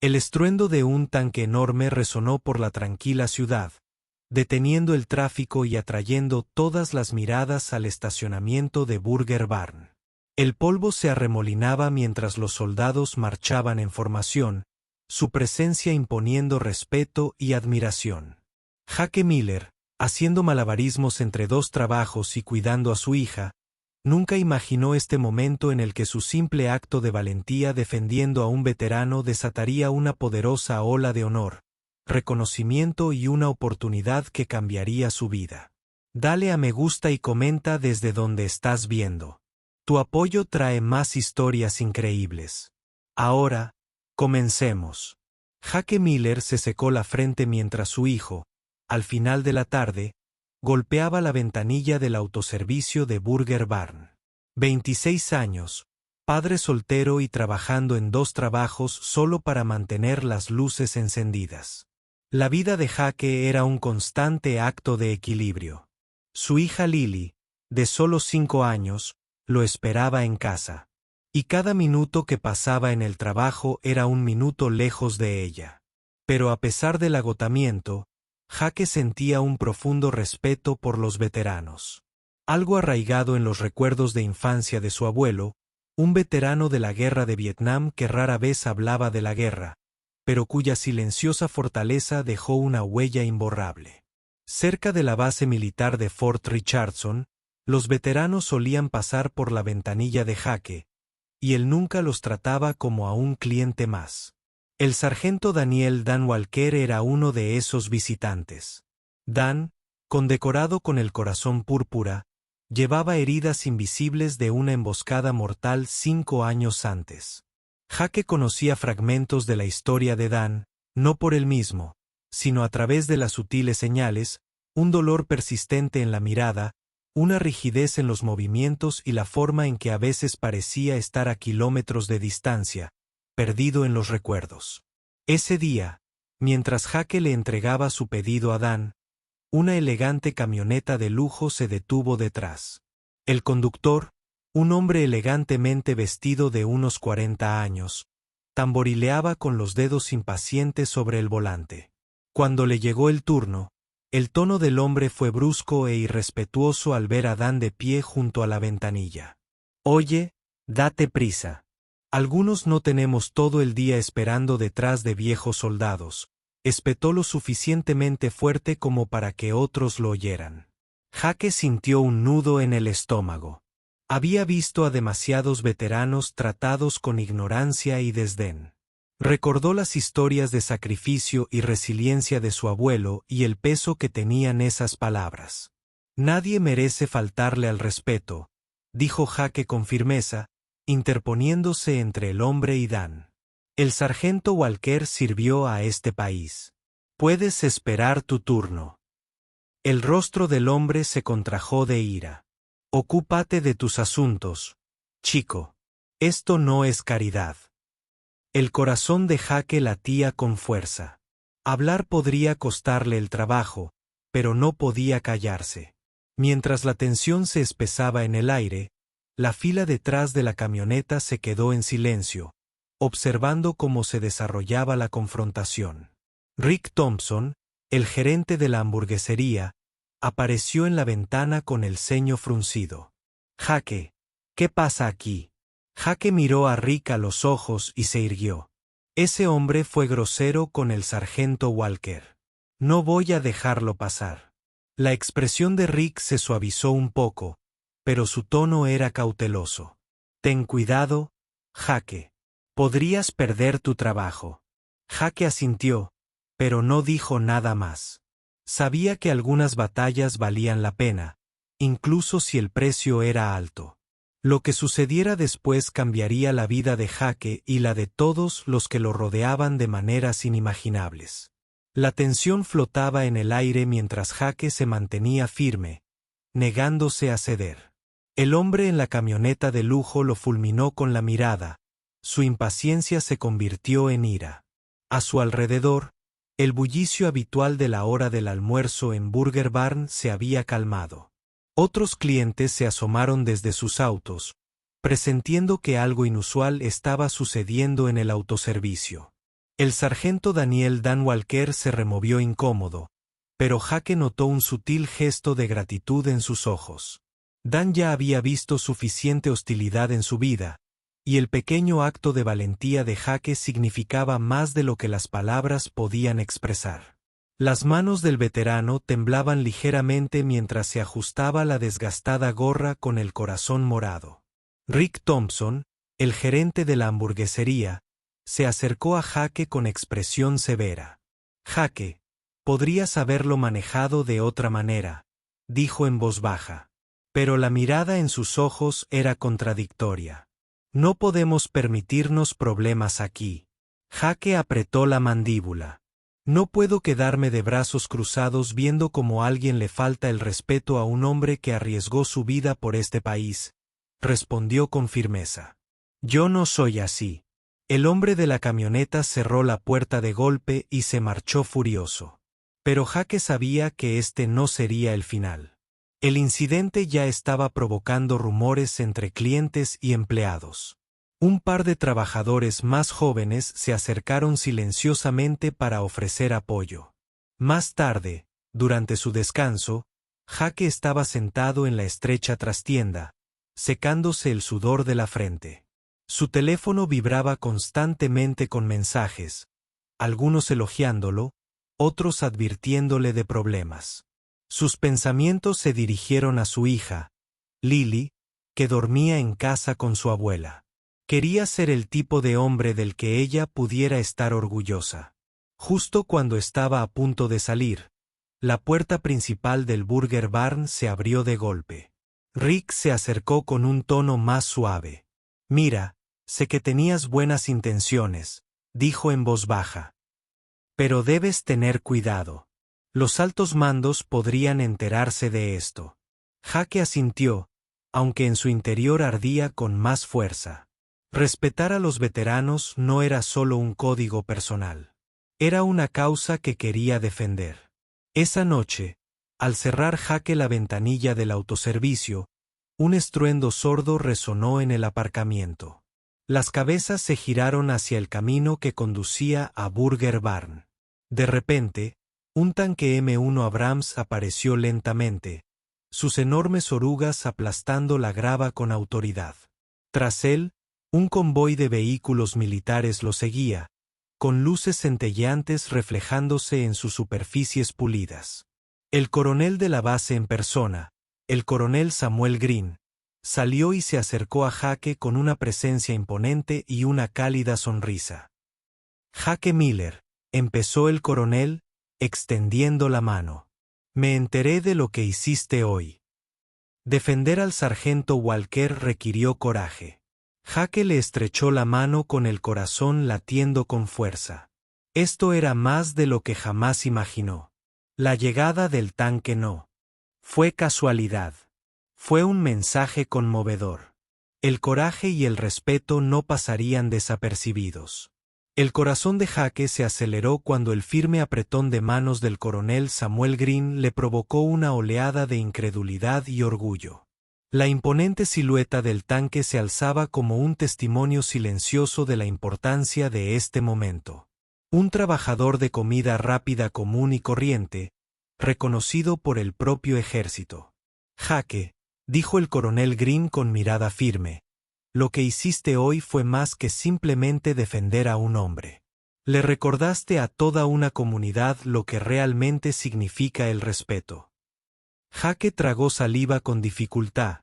El estruendo de un tanque enorme resonó por la tranquila ciudad, deteniendo el tráfico y atrayendo todas las miradas al estacionamiento de Burger Barn. El polvo se arremolinaba mientras los soldados marchaban en formación, su presencia imponiendo respeto y admiración. Jake Miller, haciendo malabarismos entre dos trabajos y cuidando a su hija, nunca imaginó este momento en el que su simple acto de valentía defendiendo a un veterano desataría una poderosa ola de honor, reconocimiento y una oportunidad que cambiaría su vida. Dale a me gusta y comenta desde donde estás viendo. Tu apoyo trae más historias increíbles. Ahora, comencemos. Jake Miller se secó la frente mientras su hijo, al final de la tarde, golpeaba la ventanilla del autoservicio de Burger Barn. 26 años, padre soltero y trabajando en dos trabajos solo para mantener las luces encendidas. La vida de Jake era un constante acto de equilibrio. Su hija Lily, de solo 5 años, lo esperaba en casa. Y cada minuto que pasaba en el trabajo era un minuto lejos de ella. Pero a pesar del agotamiento, Jake sentía un profundo respeto por los veteranos. Algo arraigado en los recuerdos de infancia de su abuelo, un veterano de la guerra de Vietnam que rara vez hablaba de la guerra, pero cuya silenciosa fortaleza dejó una huella imborrable. Cerca de la base militar de Fort Richardson, los veteranos solían pasar por la ventanilla de Jake, y él nunca los trataba como a un cliente más. El sargento Daniel Dan Walker era uno de esos visitantes. Dan, condecorado con el corazón púrpura, llevaba heridas invisibles de una emboscada mortal 5 años antes. Jake conocía fragmentos de la historia de Dan, no por él mismo, sino a través de las sutiles señales, un dolor persistente en la mirada, una rigidez en los movimientos y la forma en que a veces parecía estar a kilómetros de distancia, perdido en los recuerdos. Ese día, mientras Jake le entregaba su pedido a Dan, una elegante camioneta de lujo se detuvo detrás. El conductor, un hombre elegantemente vestido de unos 40 años, tamborileaba con los dedos impacientes sobre el volante. Cuando le llegó el turno, el tono del hombre fue brusco e irrespetuoso al ver a Dan de pie junto a la ventanilla. «Oye, date prisa. Algunos no tenemos todo el día esperando detrás de viejos soldados», espetó lo suficientemente fuerte como para que otros lo oyeran. Jake sintió un nudo en el estómago. Había visto a demasiados veteranos tratados con ignorancia y desdén. Recordó las historias de sacrificio y resiliencia de su abuelo y el peso que tenían esas palabras. «Nadie merece faltarle al respeto», dijo Jake con firmeza, interponiéndose entre el hombre y Dan. «El sargento Walker sirvió a este país. Puedes esperar tu turno». El rostro del hombre se contrajo de ira. «Ocúpate de tus asuntos, chico. Esto no es caridad». El corazón de Jake latía con fuerza. Hablar podría costarle el trabajo, pero no podía callarse. Mientras la tensión se espesaba en el aire, la fila detrás de la camioneta se quedó en silencio, observando cómo se desarrollaba la confrontación. Rick Thompson, el gerente de la hamburguesería, apareció en la ventana con el ceño fruncido. «Jake, ¿qué pasa aquí?» Jake miró a Rick a los ojos y se irguió. Ese hombre fue grosero con el sargento Walker. «No voy a dejarlo pasar». La expresión de Rick se suavizó un poco, pero su tono era cauteloso. «Ten cuidado, Jake. Podrías perder tu trabajo». Jake asintió, pero no dijo nada más. Sabía que algunas batallas valían la pena, incluso si el precio era alto. Lo que sucediera después cambiaría la vida de Jake y la de todos los que lo rodeaban de maneras inimaginables. La tensión flotaba en el aire mientras Jake se mantenía firme, negándose a ceder. El hombre en la camioneta de lujo lo fulminó con la mirada, su impaciencia se convirtió en ira. A su alrededor, el bullicio habitual de la hora del almuerzo en Burger Barn se había calmado. Otros clientes se asomaron desde sus autos, presintiendo que algo inusual estaba sucediendo en el autoservicio. El sargento Daniel Dan Walker se removió incómodo, pero Jake notó un sutil gesto de gratitud en sus ojos. Dan ya había visto suficiente hostilidad en su vida, y el pequeño acto de valentía de Jake significaba más de lo que las palabras podían expresar. Las manos del veterano temblaban ligeramente mientras se ajustaba la desgastada gorra con el corazón morado. Rick Thompson, el gerente de la hamburguesería, se acercó a Jake con expresión severa. «Jake, podrías haberlo manejado de otra manera», dijo en voz baja. Pero la mirada en sus ojos era contradictoria. «No podemos permitirnos problemas aquí». Jake apretó la mandíbula. «No puedo quedarme de brazos cruzados viendo cómo a alguien le falta el respeto a un hombre que arriesgó su vida por este país», respondió con firmeza. «Yo no soy así». El hombre de la camioneta cerró la puerta de golpe y se marchó furioso. Pero Jake sabía que este no sería el final. El incidente ya estaba provocando rumores entre clientes y empleados. Un par de trabajadores más jóvenes se acercaron silenciosamente para ofrecer apoyo. Más tarde, durante su descanso, Jake estaba sentado en la estrecha trastienda, secándose el sudor de la frente. Su teléfono vibraba constantemente con mensajes, algunos elogiándolo, otros advirtiéndole de problemas. Sus pensamientos se dirigieron a su hija, Lily, que dormía en casa con su abuela. Quería ser el tipo de hombre del que ella pudiera estar orgullosa. Justo cuando estaba a punto de salir, la puerta principal del Burger Barn se abrió de golpe. Rick se acercó con un tono más suave. «Mira, sé que tenías buenas intenciones», dijo en voz baja. «Pero debes tener cuidado. Los altos mandos podrían enterarse de esto». Jake asintió, aunque en su interior ardía con más fuerza. Respetar a los veteranos no era solo un código personal. Era una causa que quería defender. Esa noche, al cerrar Jake la ventanilla del autoservicio, un estruendo sordo resonó en el aparcamiento. Las cabezas se giraron hacia el camino que conducía a Burger Barn. De repente, un tanque M1 Abrams apareció lentamente, sus enormes orugas aplastando la grava con autoridad. Tras él, un convoy de vehículos militares lo seguía, con luces centelleantes reflejándose en sus superficies pulidas. El coronel de la base en persona, el coronel Samuel Green, salió y se acercó a Jake con una presencia imponente y una cálida sonrisa. «Jake Miller», empezó el coronel, extendiendo la mano. «Me enteré de lo que hiciste hoy». Defender al sargento Walker requirió coraje. Jake le estrechó la mano con el corazón latiendo con fuerza. Esto era más de lo que jamás imaginó. La llegada del tanque no fue casualidad. Fue un mensaje conmovedor. El coraje y el respeto no pasarían desapercibidos. El corazón de Jake se aceleró cuando el firme apretón de manos del coronel Samuel Green le provocó una oleada de incredulidad y orgullo. La imponente silueta del tanque se alzaba como un testimonio silencioso de la importancia de este momento. Un trabajador de comida rápida común y corriente, reconocido por el propio ejército. «Jake», dijo el coronel Green con mirada firme, «lo que hiciste hoy fue más que simplemente defender a un hombre. Le recordaste a toda una comunidad lo que realmente significa el respeto». Jake tragó saliva con dificultad.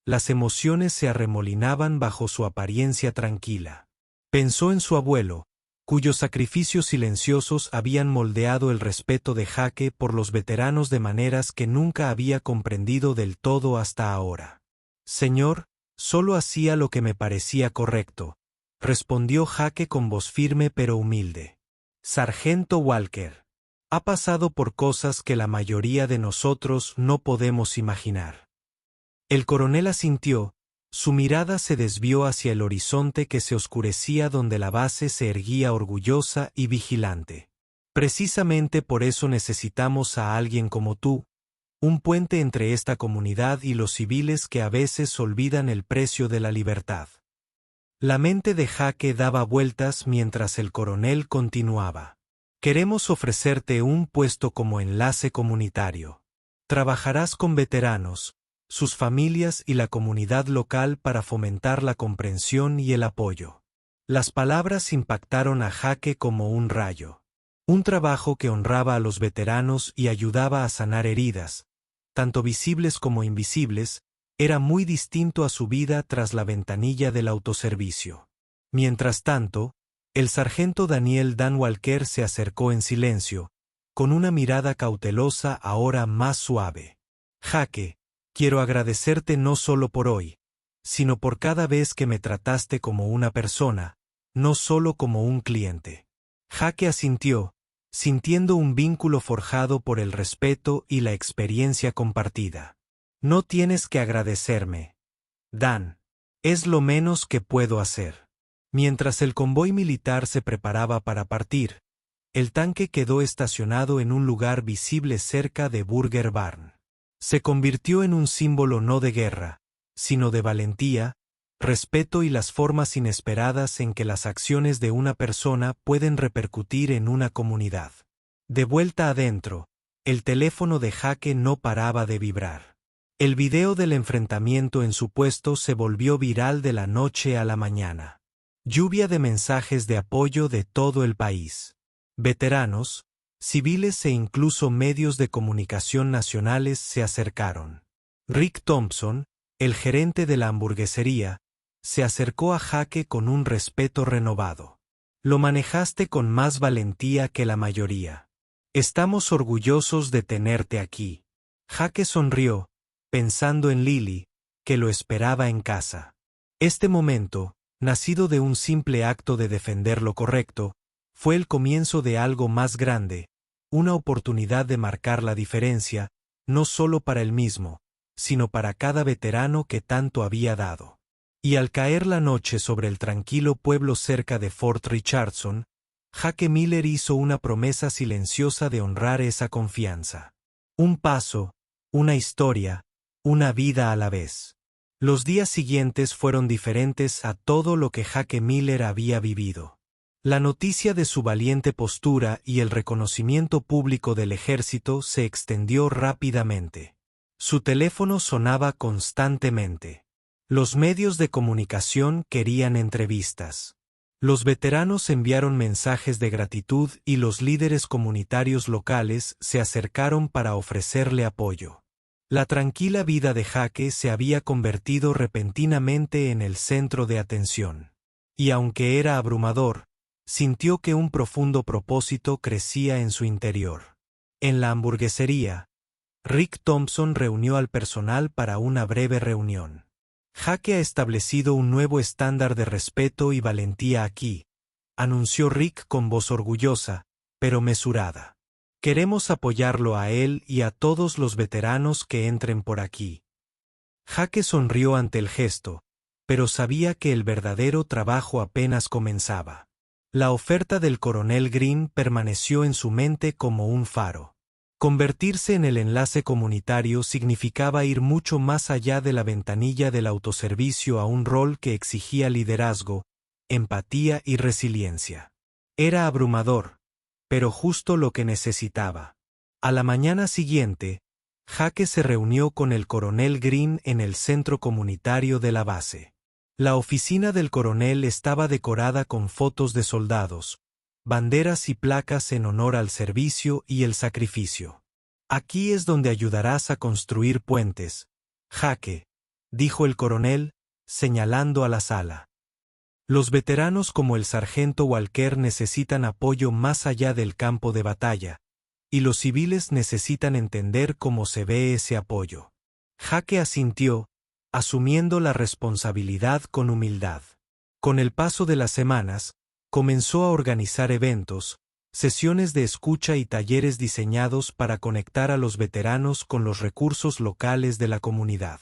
Las emociones se arremolinaban bajo su apariencia tranquila. Pensó en su abuelo, cuyos sacrificios silenciosos habían moldeado el respeto de Jake por los veteranos de maneras que nunca había comprendido del todo hasta ahora. «Señor, solo hacía lo que me parecía correcto», respondió Jake con voz firme pero humilde. «Sargento Walker, ha pasado por cosas que la mayoría de nosotros no podemos imaginar». El coronel asintió. Su mirada se desvió hacia el horizonte que se oscurecía donde la base se erguía orgullosa y vigilante. «Precisamente por eso necesitamos a alguien como tú, un puente entre esta comunidad y los civiles que a veces olvidan el precio de la libertad». La mente de Jaque daba vueltas mientras el coronel continuaba. Queremos ofrecerte un puesto como enlace comunitario. Trabajarás con veteranos, sus familias y la comunidad local para fomentar la comprensión y el apoyo. Las palabras impactaron a Jaque como un rayo. Un trabajo que honraba a los veteranos y ayudaba a sanar heridas, tanto visibles como invisibles, era muy distinto a su vida tras la ventanilla del autoservicio. Mientras tanto, el sargento Daniel Dan Walker se acercó en silencio, con una mirada cautelosa ahora más suave. Jaque, quiero agradecerte no solo por hoy, sino por cada vez que me trataste como una persona, no solo como un cliente. Jaque asintió, sintiendo un vínculo forjado por el respeto y la experiencia compartida. No tienes que agradecerme, Dan. Es lo menos que puedo hacer. Mientras el convoy militar se preparaba para partir, el tanque quedó estacionado en un lugar visible cerca de Burger Barn. Se convirtió en un símbolo no de guerra, sino de valentía, respeto y las formas inesperadas en que las acciones de una persona pueden repercutir en una comunidad. De vuelta adentro, el teléfono de Jaque no paraba de vibrar. El video del enfrentamiento en su puesto se volvió viral de la noche a la mañana. Lluvia de mensajes de apoyo de todo el país. Veteranos, civiles e incluso medios de comunicación nacionales se acercaron. Rick Thompson, el gerente de la hamburguesería, se acercó a Jaque con un respeto renovado. Lo manejaste con más valentía que la mayoría. Estamos orgullosos de tenerte aquí. Jaque sonrió, pensando en Lily, que lo esperaba en casa. Este momento, nacido de un simple acto de defender lo correcto, fue el comienzo de algo más grande, una oportunidad de marcar la diferencia, no solo para él mismo, sino para cada veterano que tanto había dado. Y al caer la noche sobre el tranquilo pueblo cerca de Fort Richardson, Jaque Miller hizo una promesa silenciosa de honrar esa confianza. Un paso, una historia, una vida a la vez. Los días siguientes fueron diferentes a todo lo que Jaque Miller había vivido. La noticia de su valiente postura y el reconocimiento público del ejército se extendió rápidamente. Su teléfono sonaba constantemente. Los medios de comunicación querían entrevistas. Los veteranos enviaron mensajes de gratitud y los líderes comunitarios locales se acercaron para ofrecerle apoyo. La tranquila vida de Jaque se había convertido repentinamente en el centro de atención. Y aunque era abrumador, sintió que un profundo propósito crecía en su interior. En la hamburguesería, Rick Thompson reunió al personal para una breve reunión. Jaque ha establecido un nuevo estándar de respeto y valentía aquí, anunció Rick con voz orgullosa, pero mesurada. Queremos apoyarlo a él y a todos los veteranos que entren por aquí. Jaque sonrió ante el gesto, pero sabía que el verdadero trabajo apenas comenzaba. La oferta del coronel Green permaneció en su mente como un faro. Convertirse en el enlace comunitario significaba ir mucho más allá de la ventanilla del autoservicio a un rol que exigía liderazgo, empatía y resiliencia. Era abrumador, pero justo lo que necesitaba. A la mañana siguiente, Jaque se reunió con el coronel Green en el centro comunitario de la base. La oficina del coronel estaba decorada con fotos de soldados, banderas y placas en honor al servicio y el sacrificio. Aquí es donde ayudarás a construir puentes, Jaque, dijo el coronel, señalando a la sala. Los veteranos como el sargento Walker necesitan apoyo más allá del campo de batalla, y los civiles necesitan entender cómo se ve ese apoyo. Jaque asintió, asumiendo la responsabilidad con humildad. Con el paso de las semanas, comenzó a organizar eventos, sesiones de escucha y talleres diseñados para conectar a los veteranos con los recursos locales de la comunidad.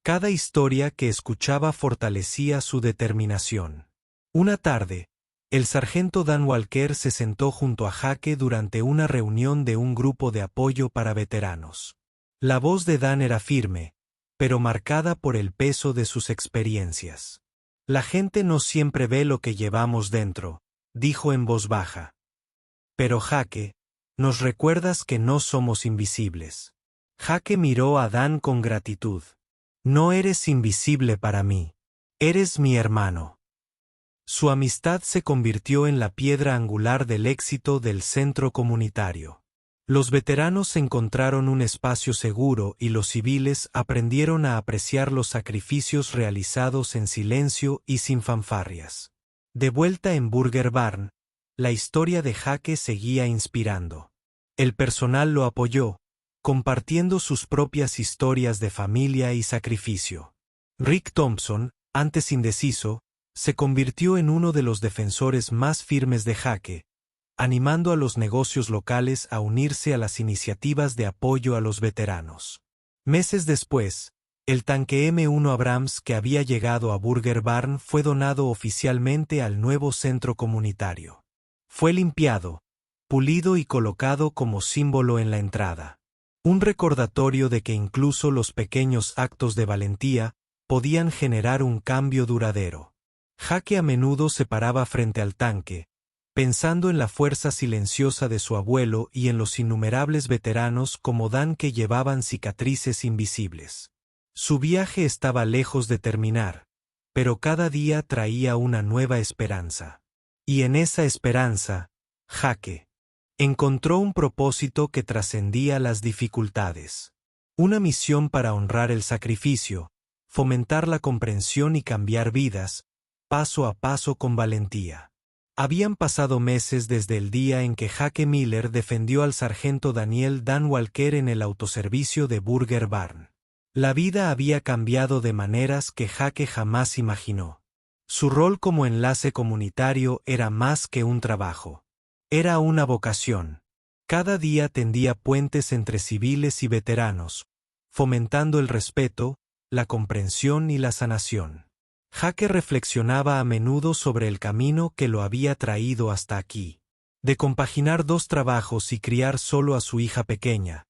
Cada historia que escuchaba fortalecía su determinación. Una tarde, el sargento Dan Walker se sentó junto a Jaque durante una reunión de un grupo de apoyo para veteranos. La voz de Dan era firme, pero marcada por el peso de sus experiencias. La gente no siempre ve lo que llevamos dentro, dijo en voz baja. Pero Jake, nos recuerdas que no somos invisibles. Jake miró a Dan con gratitud. No eres invisible para mí. Eres mi hermano. Su amistad se convirtió en la piedra angular del éxito del centro comunitario. Los veteranos encontraron un espacio seguro y los civiles aprendieron a apreciar los sacrificios realizados en silencio y sin fanfarrias. De vuelta en Burger Barn, la historia de Jake seguía inspirando. El personal lo apoyó, compartiendo sus propias historias de familia y sacrificio. Rick Thompson, antes indeciso, se convirtió en uno de los defensores más firmes de Jake, animando a los negocios locales a unirse a las iniciativas de apoyo a los veteranos. Meses después, el tanque M1 Abrams que había llegado a Burger Barn fue donado oficialmente al nuevo centro comunitario. Fue limpiado, pulido y colocado como símbolo en la entrada. Un recordatorio de que incluso los pequeños actos de valentía podían generar un cambio duradero. Jake a menudo se paraba frente al tanque, pensando en la fuerza silenciosa de su abuelo y en los innumerables veteranos como Dan que llevaban cicatrices invisibles. Su viaje estaba lejos de terminar, pero cada día traía una nueva esperanza. Y en esa esperanza, Jake encontró un propósito que trascendía las dificultades. Una misión para honrar el sacrificio, fomentar la comprensión y cambiar vidas, paso a paso con valentía. Habían pasado meses desde el día en que Jake Miller defendió al sargento Daniel Dan Walker en el autoservicio de Burger Barn. La vida había cambiado de maneras que Jake jamás imaginó. Su rol como enlace comunitario era más que un trabajo. Era una vocación. Cada día tendía puentes entre civiles y veteranos, fomentando el respeto, la comprensión y la sanación. Jake reflexionaba a menudo sobre el camino que lo había traído hasta aquí. De compaginar dos trabajos y criar solo a su hija pequeña,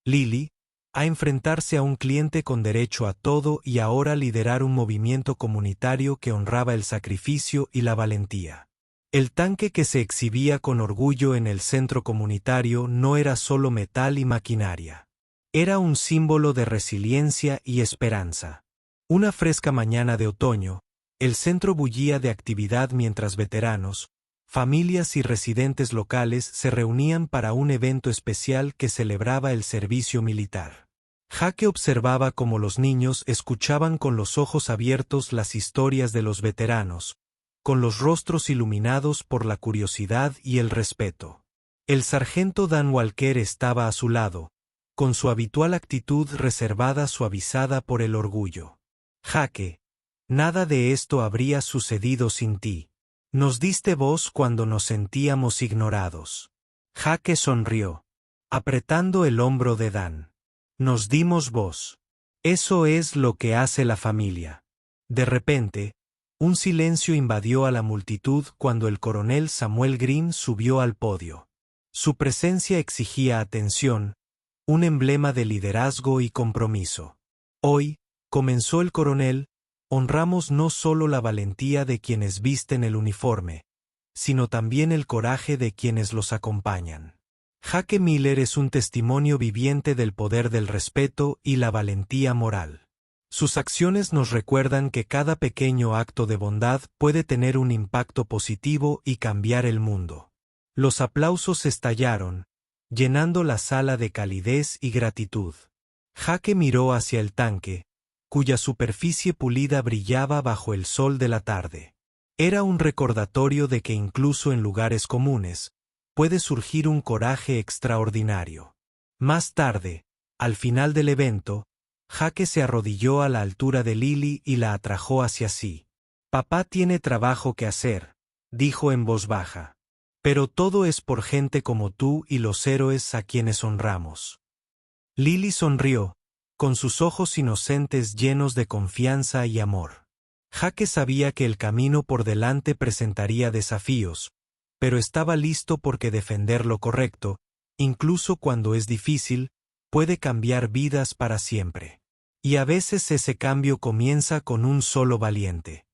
Lily, a enfrentarse a un cliente con derecho a todo y ahora liderar un movimiento comunitario que honraba el sacrificio y la valentía. El tanque que se exhibía con orgullo en el centro comunitario no era solo metal y maquinaria. Era un símbolo de resiliencia y esperanza. Una fresca mañana de otoño, el centro bullía de actividad mientras veteranos, familias y residentes locales se reunían para un evento especial que celebraba el servicio militar. Jake observaba cómo los niños escuchaban con los ojos abiertos las historias de los veteranos, con los rostros iluminados por la curiosidad y el respeto. El sargento Dan Walker estaba a su lado, con su habitual actitud reservada suavizada por el orgullo. Jake, nada de esto habría sucedido sin ti. Nos diste voz cuando nos sentíamos ignorados. Jake sonrió, apretando el hombro de Dan. Nos dimos voz. Eso es lo que hace la familia. De repente, un silencio invadió a la multitud cuando el coronel Samuel Green subió al podio. Su presencia exigía atención, un emblema de liderazgo y compromiso. Hoy, comenzó el coronel, honramos no solo la valentía de quienes visten el uniforme, sino también el coraje de quienes los acompañan. Jake Miller es un testimonio viviente del poder del respeto y la valentía moral. Sus acciones nos recuerdan que cada pequeño acto de bondad puede tener un impacto positivo y cambiar el mundo. Los aplausos estallaron, llenando la sala de calidez y gratitud. Jake miró hacia el tanque, cuya superficie pulida brillaba bajo el sol de la tarde. Era un recordatorio de que incluso en lugares comunes, puede surgir un coraje extraordinario. Más tarde, al final del evento, Jake se arrodilló a la altura de Lily y la atrajo hacia sí. Papá tiene trabajo que hacer, dijo en voz baja. Pero todo es por gente como tú y los héroes a quienes honramos. Lily sonrió, con sus ojos inocentes llenos de confianza y amor. Jake sabía que el camino por delante presentaría desafíos, pero estaba listo porque defender lo correcto, incluso cuando es difícil, puede cambiar vidas para siempre. Y a veces ese cambio comienza con un solo valiente.